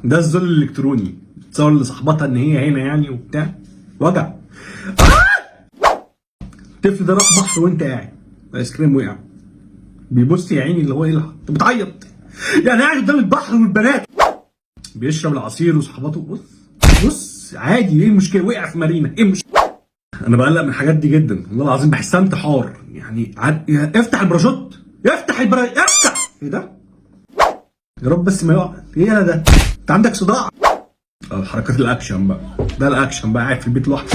ده الذل الالكتروني، تصور لصاحبتها ان هي هنا يعني وبتاع وجع. الطفل ده راح بحر وانت قاعد، الايس كريم وقع، بيبص يا عيني اللي هو ايه انت بتعيط يعني قاعد قدام البحر والبنات بيشرب العصير وصحباته. بص عادي، ايه المشكله؟ وقع في مارينا، ايه المشكله؟ انا بقلق من الحاجات دي جدا والله العظيم، بحسها انتحار يعني. افتح الباراشوت، افتح افتح. ايه ده؟ يا رب بس ما يقع. ايه انا ده؟ انت عندك صداع؟ حركات الاكشن بقى، ده الاكشن بقى، قاعد في البيت لوحده.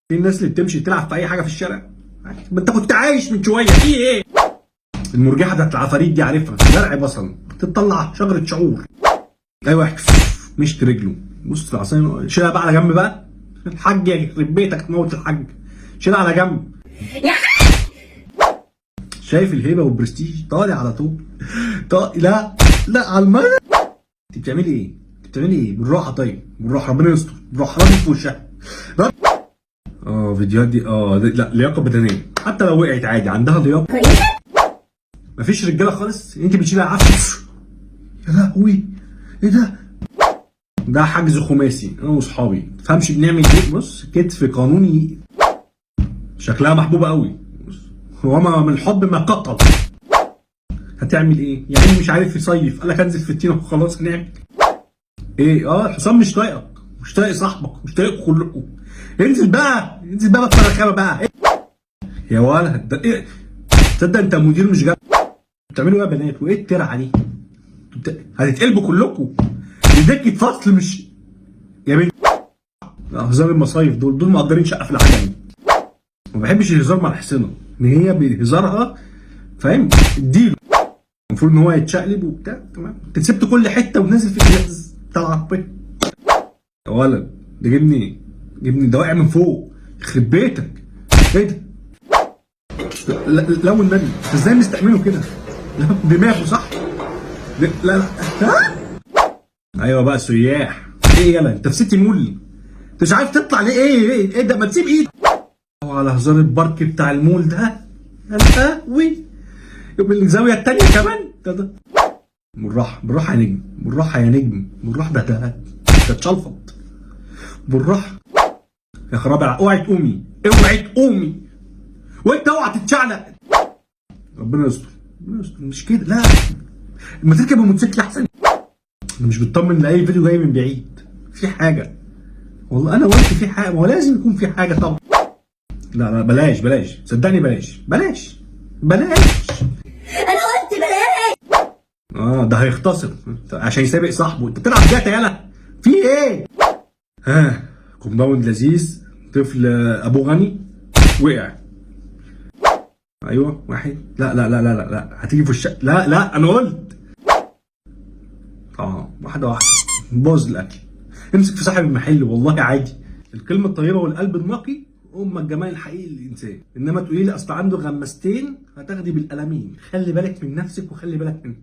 في الناس اللي بتمشي تلعب في اي حاجه في الشارع. ما انت كنت عايش من شويه، في ايه؟ المرجحه بتاعت العفاريت دي عارفها، زرع بصل تطلع شجره شعور. اي واحد مشت رجله، بص العصايه شيلها بقى على جنب بقى. الحاج يخرب بيتك تموت الحاج، شيلها على جنب. شايف الهيبه والبرستيج طالع على طول. لا لا على المرة. انت بتعملي ايه؟ بتعملي ايه؟ بالراحه طيب، بالراحه، ربنا يستر، بالراحه، راجل في وشها. فيديوهات دي لا لياقه بدنيه، حتى لو وقعت عادي عندها لياقه. مفيش رجاله خالص، انت بتشيلها عافيه. يا لهوي ايه ده؟ ده حجز خماسي انا واصحابي، تفهمش بنعمل ايه. بص كتف قانوني، شكلها محبوبه قوي، وما من الحب ما قتل. هتعمل ايه؟ يعني مش عارف يصيف، قال لك انزل في التينه وخلاص. هنعمل ايه؟ الحسام مش طايقك، مش طايق صاحبك، مش طايقكم كلكم. انزل بقى، انزل بقى بالطريقه بقى. إيه؟ يا ولد ده ايه؟ تصدق انت مدير مش جاب. بتعملوا ايه يا بنات؟ وايه الترعه دي؟ هتتقلبوا كلكم، دكه فصل مش يا بنت. هزار المصايف دول مقدرين شقه في العجمي. ما بحبش الهزار مع الحصينه، ان هي بهزارها فاهم اديله. المفروض ان هو يتشقلب وبتاع تمام. انت سبت كل حته ونازل في الجهاز بتاع العربيه. يا ولد ده جبني ده واقع من فوق، يخرب بيتك. ايه ده؟ لا والنبي انت ازاي مستعمله كده؟ لا دماغه صح؟ لا لا ايوه بقى سياح. ايه يلا انت في سيتي مول، انت مش عارف تطلع ليه؟ ايه ده؟ ما تسيب ايدك على هزار البارك بتاع المول ده. يا لهوي، من الزاويه الثانيه كمان. ده بالراحه بالراحه يا نجم، بالراحه يا نجم، بالراحه. ده اتشلفط، بالراحه. يا خرابي، اوعي تقومي، اوعي تقومي، وانت اوعى تتشعلق. ربنا يستر، ربنا يستر. مش كده لا، لما تركب الموتوسيكل احسن. انا مش بطمن لاي فيديو جاي من بعيد، في حاجه والله. انا قلت في حاجه، ما هو لازم يكون في حاجه طبعا. لا بلاش صدقني، بلاش. انا قلت بلاش. ده هيختصر عشان يسابق صاحبه. انت بتلعب جاتا يالا، في ايه؟ كومباوند لذيذ، طفل ابو غني وقع. ايوه واحد، لا هتيجي في الشقه. لا انا قلت واحده بوظ الاكل. امسك في صاحب المحل والله عادي. الكلمه الطيبه والقلب النقي الجمال الحقيقي للانسان. انما تقولي لي اصل عنده غمستين، هتاخدي بالقلمين. خلي بالك من نفسك وخلي بالك منه.